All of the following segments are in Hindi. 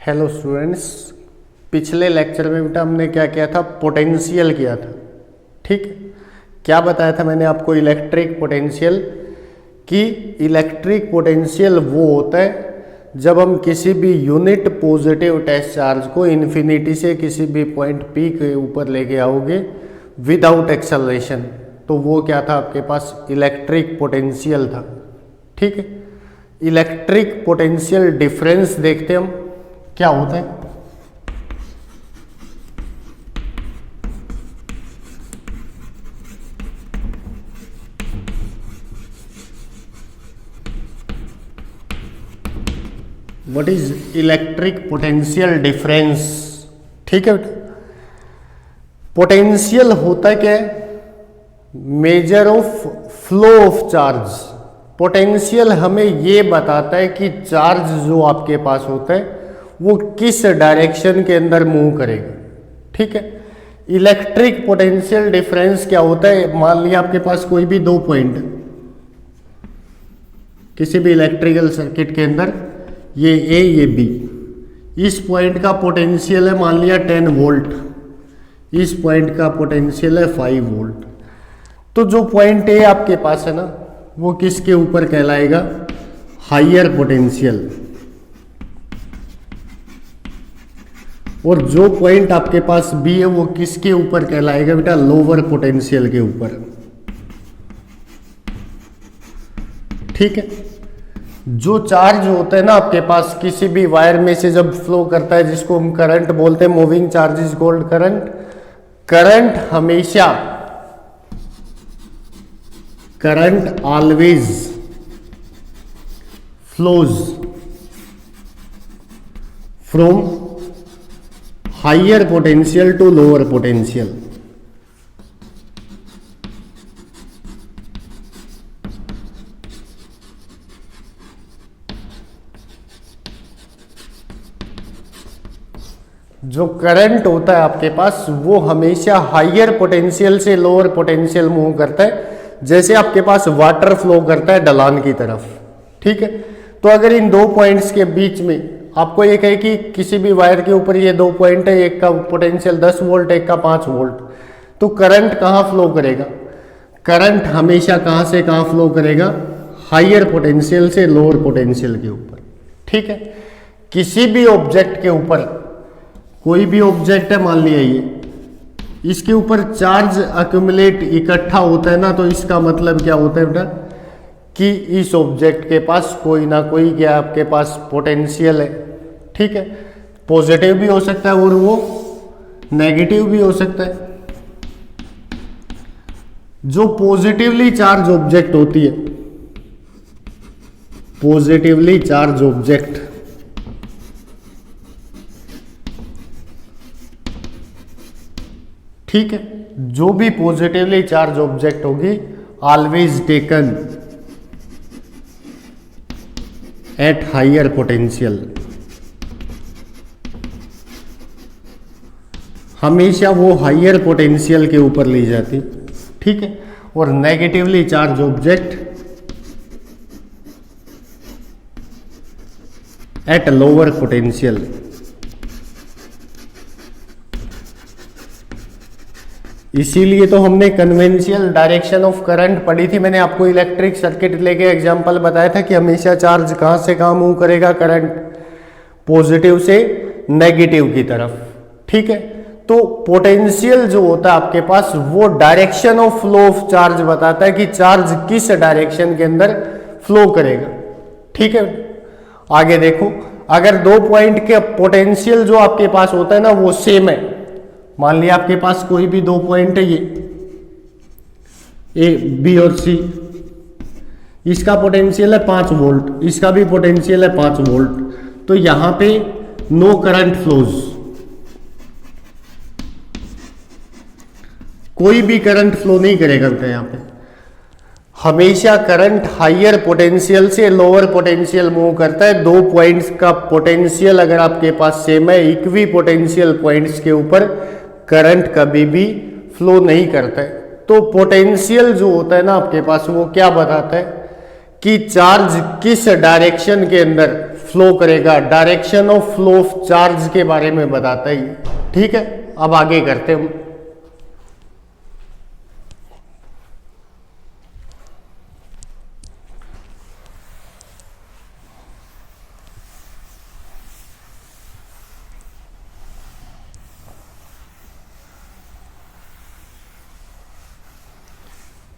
हेलो स्टूडेंट्स, पिछले लेक्चर में बेटा हमने क्या किया था, पोटेंशियल किया था। ठीक है, क्या बताया था मैंने आपको इलेक्ट्रिक पोटेंशियल कि इलेक्ट्रिक पोटेंशियल वो होता है जब हम किसी भी यूनिट पॉजिटिव टेस्ट चार्ज को इन्फिनिटी से किसी भी पॉइंट पी के ऊपर लेके आओगे विदाउट एक्सेलरेशन, तो वो क्या था आपके पास, इलेक्ट्रिक पोटेंशियल था। ठीक है, इलेक्ट्रिक पोटेंशियल डिफरेंस देखते हम क्या होता है। What is electric potential difference. ठीक है बेटा, पोटेंशियल होता क्या है, measure of flow of charge. Potential हमें ये बताता है कि चार्ज जो आपके पास होता है वो किस डायरेक्शन के अंदर मूव करेगा। ठीक है, इलेक्ट्रिक पोटेंशियल डिफरेंस क्या होता है, मान लिया आपके पास कोई भी दो पॉइंट किसी भी इलेक्ट्रिकल सर्किट के अंदर, ये ए ये बी, इस पॉइंट का पोटेंशियल है मान लिया 10 वोल्ट, इस पॉइंट का पोटेंशियल है 5 वोल्ट। तो जो पॉइंट ए आपके पास है ना, वो किसके ऊपर कहलाएगा, हायर पोटेंशियल। और जो पॉइंट आपके पास बी है वो किसके ऊपर कहलाएगा बेटा, लोअर पोटेंशियल के ऊपर। ठीक है, जो चार्ज होता है ना आपके पास किसी भी वायर में से जब फ्लो करता है, जिसको हम करंट बोलते हैं, moving charge is called current. Current हमेशा, current always flows from higher potential to lower potential. जो करंट होता है आपके पास वो हमेशा हायर पोटेंशियल से लोअर पोटेंशियल मूव करता है, जैसे आपके पास वाटर फ्लो करता है ढलान की तरफ। ठीक है, तो अगर इन दो पॉइंट्स के बीच में आपको ये कहे कि किसी भी वायर के ऊपर ये दो पॉइंट है, एक का पोटेंशियल 10 वोल्ट एक का 5 वोल्ट, तो करंट कहाँ फ्लो करेगा, करंट हमेशा कहाँ से कहाँ फ्लो करेगा, हायर पोटेंशियल से लोअर पोटेंशियल के ऊपर। ठीक है, किसी भी ऑब्जेक्ट के ऊपर, कोई भी ऑब्जेक्ट है मान लिया ये, इसके ऊपर चार्ज अक्यूमुलेट इकट्ठा होता है ना, तो इसका मतलब क्या होता है बेटा कि इस ऑब्जेक्ट के पास कोई ना कोई क्या आपके पास पोटेंशियल है। ठीक है, पॉजिटिव भी हो सकता है और वो नेगेटिव भी हो सकता है। जो पॉजिटिवली चार्ज ऑब्जेक्ट होती है, पॉजिटिवली चार्ज ऑब्जेक्ट, ठीक है, जो भी पॉजिटिवली चार्ज ऑब्जेक्ट होगी always taken at higher potential, हमेशा वो हायर पोटेंशियल के ऊपर ली जाती। ठीक है, और negatively charge object at lower potential. इसीलिए तो हमने कन्वेंशियल डायरेक्शन ऑफ करंट पढ़ी थी। मैंने आपको इलेक्ट्रिक सर्किट लेके एग्जांपल बताया था कि हमेशा चार्ज कहां से कहां मूव करेगा, करंट पॉजिटिव से नेगेटिव की तरफ। ठीक है, तो पोटेंशियल जो होता है आपके पास वो direction of flow of charge बताता है कि चार्ज किस डायरेक्शन के अंदर फ्लो करेगा। ठीक है, आगे देखो, अगर दो पॉइंट के पोटेंशियल जो आपके पास होता है ना वो सेम है, मान लिया आपके पास कोई भी दो पॉइंट है, ये ए बी और सी, इसका पोटेंशियल है 5 वोल्ट, इसका भी पोटेंशियल है 5 वोल्ट, तो यहां पे नो करंट फ्लोज, कोई भी करंट फ्लो नहीं करेगा बेटा। यहां पे हमेशा करंट हायर पोटेंशियल से लोअर पोटेंशियल मूव करता है। दो पॉइंट्स का पोटेंशियल अगर आपके पास सेम है, इक्वी पोटेंशियल पॉइंट्स के ऊपर करंट कभी भी फ्लो नहीं करता है। तो पोटेंशियल जो होता है ना आपके पास वो क्या बताता है कि चार्ज किस डायरेक्शन के अंदर फ्लो करेगा, direction of flow of charge के बारे में बताता है। ठीक है, अब आगे करते हैं।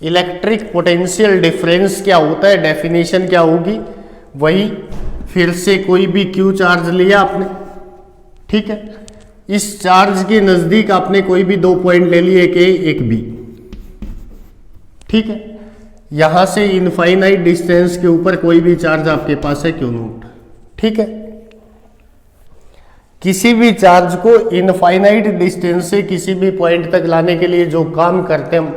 इलेक्ट्रिक पोटेंशियल डिफरेंस क्या होता है, डेफिनेशन क्या होगी, वही फिर से कोई भी क्यू चार्ज लिया आपने, ठीक है, इस चार्ज के नजदीक आपने कोई भी 2 पॉइंट ले लिए, एक ए एक बी, ठीक है, यहां से इनफाइनाइट डिस्टेंस के ऊपर कोई भी चार्ज आपके पास है क्यू नोट, ठीक है। किसी भी चार्ज को इनफाइनाइट डिस्टेंस से किसी भी पॉइंट तक लाने के लिए जो काम करते हैं हम,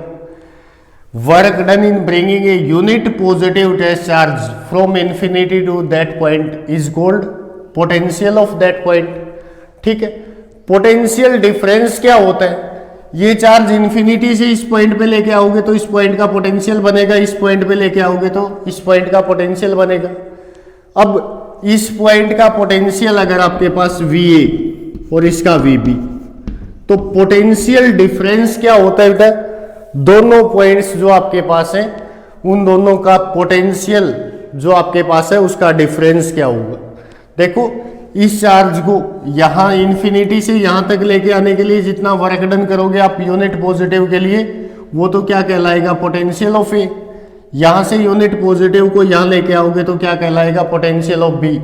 work done in bringing a unit positive test charge from infinity to that point is called potential of that point, ठीक है। पोटेंशियल डिफरेंस क्या होता है, ये चार्ज इन्फिनिटी से इस पॉइंट पे लेके आओगे तो इस पॉइंट का पोटेंशियल बनेगा, इस पॉइंट पे लेके आओगे तो इस पॉइंट का पोटेंशियल बनेगा। अब इस पॉइंट का पोटेंशियल अगर आपके पास VA और इसका VB, तो पोटेंशियल डिफरेंस क्या होता है बेटा, दोनों पॉइंट्स जो आपके पास हैं उन दोनों का पोटेंशियल जो आपके पास है उसका डिफरेंस क्या होगा। देखो इस चार्ज को यहां इन्फिनिटी से यहां तक लेके आने के लिए जितना वर्क डन करोगे आप यूनिट पॉजिटिव के लिए, वो तो क्या कहलाएगा, पोटेंशियल ऑफ ए। यहां से यूनिट पॉजिटिव को यहां लेके आओगे तो क्या कहलाएगा, पोटेंशियल ऑफ बी।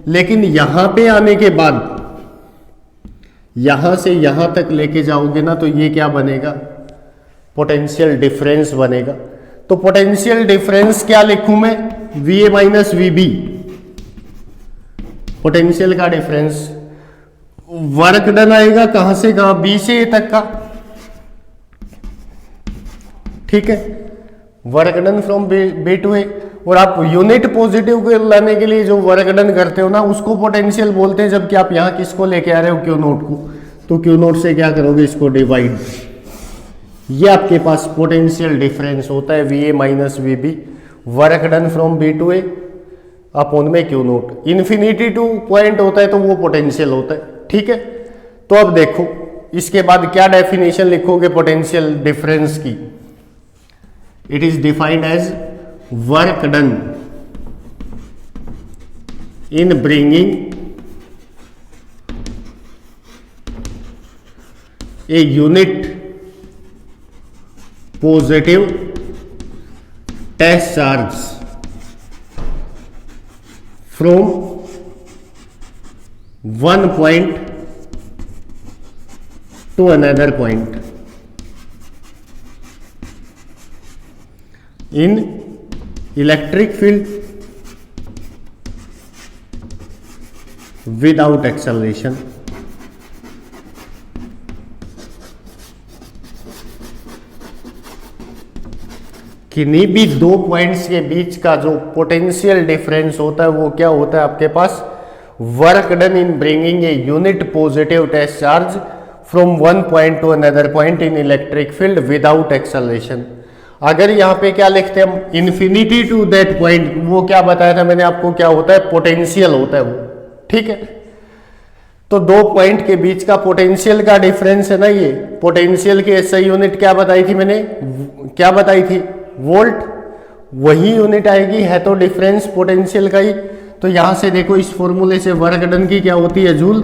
लेकिन यहां पे आने के बाद यहां से यहां तक लेके जाओगे ना तो ये क्या बनेगा, पोटेंशियल डिफरेंस बनेगा। तो पोटेंशियल डिफरेंस क्या लिखूं मैं, VA माइनस VB, पोटेंशियल का डिफरेंस। वर्क डन आएगा कहां से कहां, B से A तक का, ठीक है, work done from B to A। और आप यूनिट पॉजिटिव को लाने के लिए जो वर्क डन करते हो ना उसको पोटेंशियल बोलते हैं, जबकि आप यहां किसको लेके आ रहे हो, क्यू नोट को, तो क्यू नोट से क्या करोगे, इसको डिवाइड। ये आपके पास पोटेंशियल डिफरेंस होता है VA minus VB, work done from B to A upon में Q naught. Infinity to point होता है तो वो पोटेंशियल होता है, ठीक है। तो अब देखो इसके बाद क्या डेफिनेशन लिखोगे पोटेंशियल डिफरेंस की, it is defined as work done in bringing a unit positive test charge from one point to another point in electric field without acceleration. किन्हीं भी 2 पॉइंट्स के बीच का जो पोटेंशियल डिफरेंस होता है वो क्या होता है आपके पास, work done in bringing a unit positive test charge from one point to another point in electric field without acceleration. अगर यहाँ पे क्या लिखते हैं हम, इन्फिनिटी टू दैट पॉइंट, वो क्या बताया था मैंने आपको, क्या होता है, पोटेंशियल होता है वो, ठीक है। तो 2 पॉइंट के बीच का पोटेंशियल का डिफरेंस है ना, ये पोटेंशियल की SI यूनिट क्या बताई थी मैंने, क्या बताई थी, वोल्ट, वही यूनिट आएगी, है तो डिफरेंस पोटेंशियल का ही। तो यहां से देखो इस फॉर्मूले से वर्क डन की क्या होती है, जूल,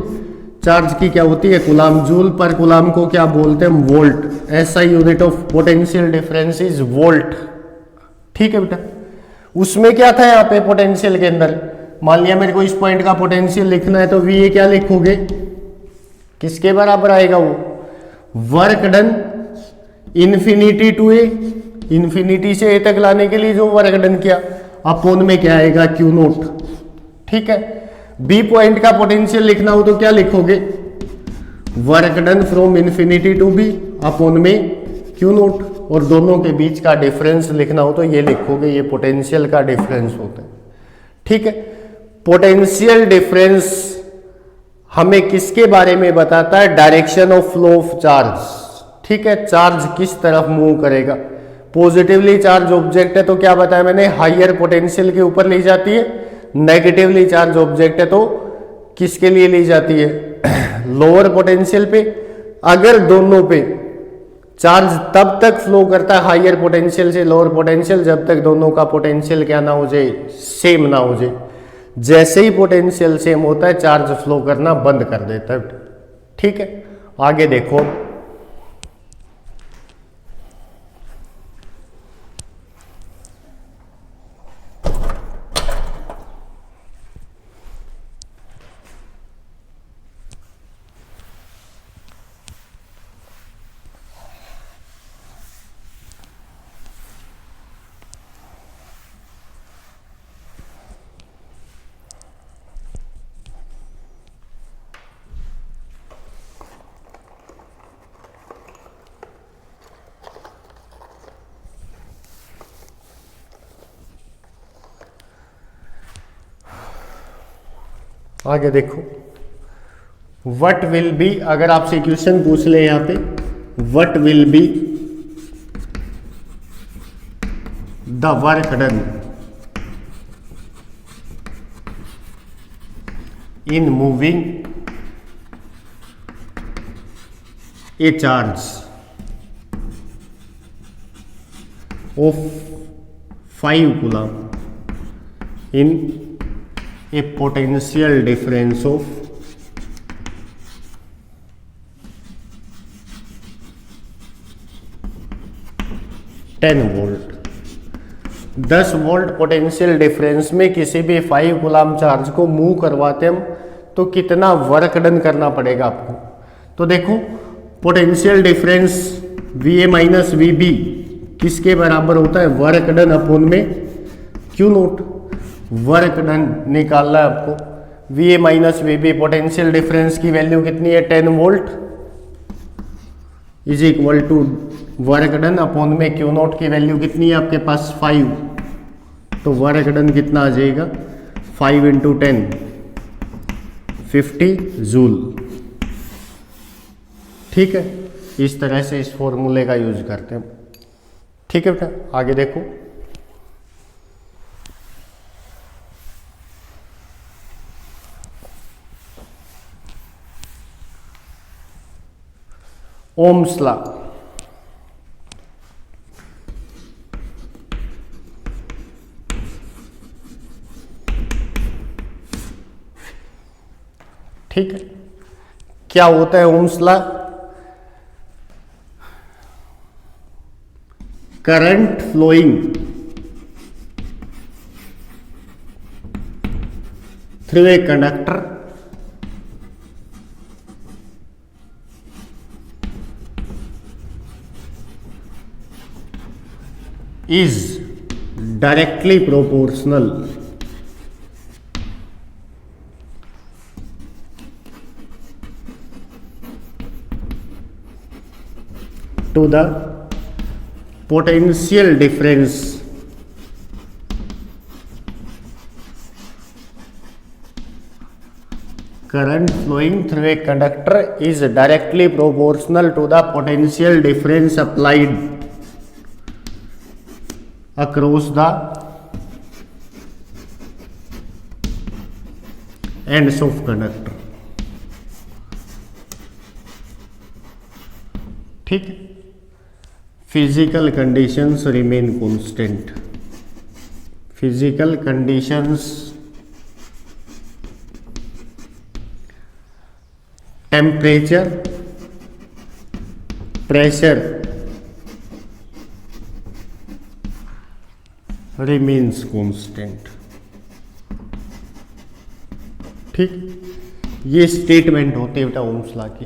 चार्ज की क्या होती है, कूलाम, जूल पर कूलाम को क्या बोलते हैं, volt. SI unit of potential difference is volt, ठीक है बेटा। उसमें क्या था यहाँ पे पोटेंशियल के अंदर, मान लिया मेरे को इस पॉइंट का पोटेंशियल लिखना है तो VA क्या लिखोगे, किसके बराबर आएगा वो, work done infinity to A, infinity से A तक लाने के लिए जो वर्क डन किया, अपॉन में क्या आएगा, क्यू नोट, ठीक है। B पॉइंट का पोटेंशियल लिखना हो तो क्या लिखोगे, work done from infinity to B upon में क्यू नोट। और दोनों के बीच का डिफरेंस लिखना हो तो ये लिखोगे, ये पोटेंशियल का डिफरेंस होता है, ठीक है। पोटेंशियल डिफरेंस हमें किसके बारे में बताता है, direction of flow of charge, ठीक है, चार्ज किस तरफ मूव करेगा। पॉजिटिवली चार्ज ऑब्जेक्ट है तो क्या बताया मैंने, हायर पोटेंशियल के ऊपर ली जाती है, नेगेटिवली चार्ज ऑब्जेक्ट है तो किसके लिए ली जाती है, लोअर पोटेंशियल पे। अगर दोनों पे चार्ज तब तक फ्लो करता है हायर पोटेंशियल से लोअर पोटेंशियल जब तक दोनों का पोटेंशियल क्या ना हो जाए, सेम ना हो जाए। जैसे ही पोटेंशियल सेम होता है चार्ज फ्लो करना बंद कर देता है। ठीक है, आगे देखो। आगे देखो, व्हाट विल बी, अगर आपसे क्वेश्चन पूछ ले यहां पे, what will be the work done in moving A charge of 5 coulomb in a potential difference of 10 volt. 10 volt potential difference में किसी भी 5 कूलम चार्ज को मूव करवाते हम तो कितना वर्क डन करना पड़ेगा आपको। तो देखो potential difference VA minus VB किसके बराबर होता है, वर्क डन अपॉन में Q नोट। वर्क डन निकालना है आपको। VA minus VB potential difference की वैल्यू कितनी है, 10 volt is equal to work done upon में Q नोट की वैल्यू कितनी है आपके पास 5। तो वर्क डन कितना आ जाएगा 5 इंटू 10 50 जूल। ठीक है, इस तरह से इस फॉर्मूले का यूज करते हैं। ठीक है बेटा, आगे देखो। ओम्स लॉ, ठीक है, क्या होता है Ohm's law, current flowing through a conductor is directly proportional to the potential difference current flowing through a conductor is directly proportional to the potential difference applied across the ends of conductor। ठीक, physical conditions remain constant. Physical conditions temperature, pressure remains constant. ठीक, ये स्टेटमेंट होते हैं बेटा ओम्स लॉ की।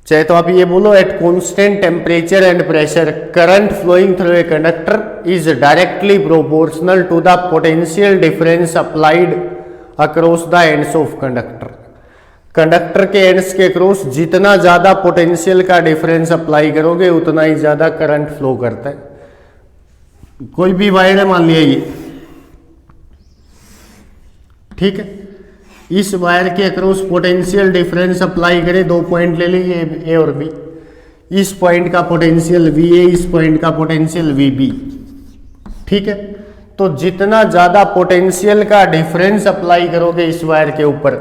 चाहे तो आप ये बोलो at constant temperature and pressure current flowing through a conductor is directly proportional to the potential difference applied across the ends of conductor. Conductor के एंड्स के क्रॉस जितना ज्यादा पोटेंशियल का डिफरेंस अप्लाई करोगे उतना ही ज्यादा करंट फ्लो करता है। कोई भी वायर है मान लिया ये, ठीक है, इस वायर के अक्रॉस पोटेंशियल डिफरेंस अप्लाई करें, 2 पॉइंट ले लीजिए ए और बी। इस पॉइंट का पोटेंशियल VA, इस पॉइंट का पोटेंशियल VB। ठीक है, तो जितना ज्यादा पोटेंशियल का डिफरेंस अप्लाई करोगे इस वायर के ऊपर,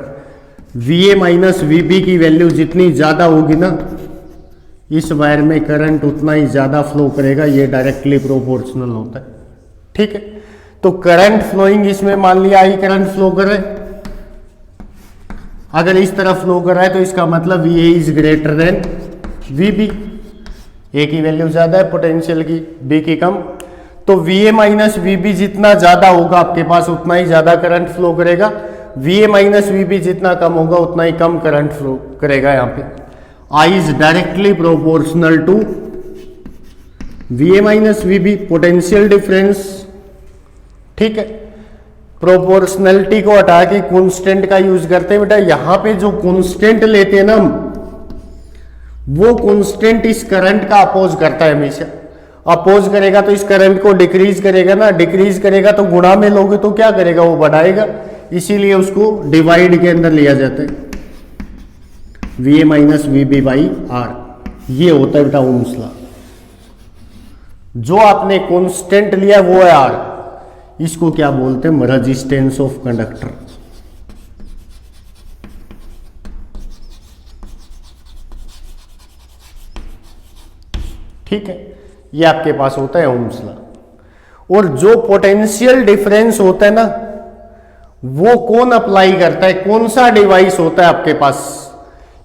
VA माइनस VB की वैल्यू जितनी ज्यादा होगी ना, इस वायर में करंट उतना ही ज्यादा फ्लो करेगा। ये डायरेक्टली प्रोपोर्शनल होता है। ठीक है, तो करंट फ्लोइंग इसमें मान लिया आई करंट फ्लो कर रहा है। अगर इस तरफ फ्लो कर रहा है तो इसका मतलब VA is greater than VB। ए की वैल्यू ज्यादा है पोटेंशियल की, बी की कम। तो VA माइनस VB जितना ज्यादा होगा आपके पास उतना ही ज्यादा करंट फ्लो करेगा। VA माइनस VB जितना कम होगा उतना ही कम करंट फ्लो करेगा। यहाँ पे I is directly proportional to VA minus VB, potential difference. ठीक है, प्रोपोर्शनलिटी को हटा के कांस्टेंट का यूज करते हैं बेटा। यहां पे जो कांस्टेंट लेते हैं ना हम, वो कांस्टेंट इस करंट का अपोज करता है हमेशा। अपोज करेगा तो इस करंट को डिक्रीज करेगा ना, डिक्रीज करेगा तो गुणा में लोगे तो क्या करेगा, वो बढ़ाएगा। इसीलिए उसको डिवाइड के अंदर लिया जाता है, VA minus VB by R। ये होता है बेटा ओम्स लॉ। जो आपने कांस्टेंट लिया वो है R, इसको क्या बोलते हैं, रेजिस्टेंस ऑफ कंडक्टर। ठीक है, ये आपके पास होता है ओम्स लॉ। और जो पोटेंशियल डिफरेंस होता है ना, वो कौन अप्लाई करता है, कौन सा डिवाइस होता है आपके पास,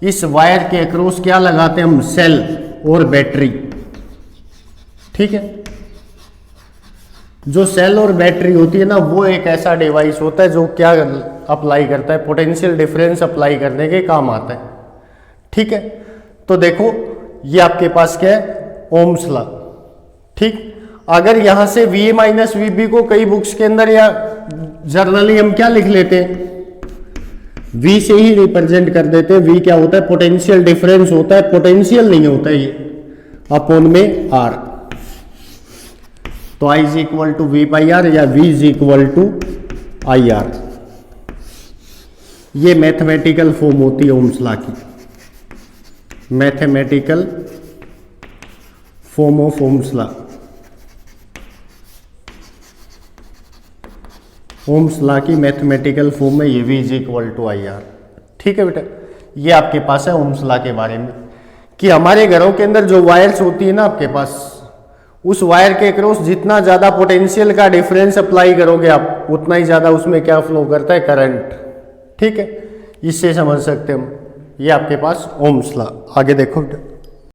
इस वायर के अक्रॉस क्या लगाते हैं हम, सेल और बैटरी। ठीक है, जो सेल और बैटरी होती है ना, वो एक ऐसा डिवाइस होता है जो क्या अप्लाई करता है, पोटेंशियल डिफरेंस अप्लाई करने के काम आता है। ठीक है, तो देखो ये आपके पास क्या है, ओम्स लॉ। ठीक, अगर यहां से VA माइनस VB को कई बुक्स के अंदर या जर्नली हम क्या लिख लेते हैं, V से ही रिप्रेजेंट कर देते हैं। V क्या होता है, पोटेंशियल डिफरेंस होता है, पोटेंशियल नहीं होता है ये, अपॉन में R। तो I is equal to V by R या V is equal to IR। ये मैथमेटिकल फॉर्म होती है ओम्स लॉ की, mathematical form of Ohm's law. Ohm's law की मैथमेटिकल फॉर्म में ये V is equal to IR। ठीक है बेटा, ये आपके पास है ओम्स लॉ के बारे में, कि हमारे घरों के अंदर जो वायर्स होती है ना आपके पास, उस वायर के क्रॉस जितना ज्यादा पोटेंशियल का डिफरेंस अप्लाई करोगे आप, उतना ही ज्यादा उसमें क्या फ्लो करता है, करंट। ठीक है, इससे समझ सकते हैं हम। ये आपके पास ओम्स लॉ। आगे देखो बेटा,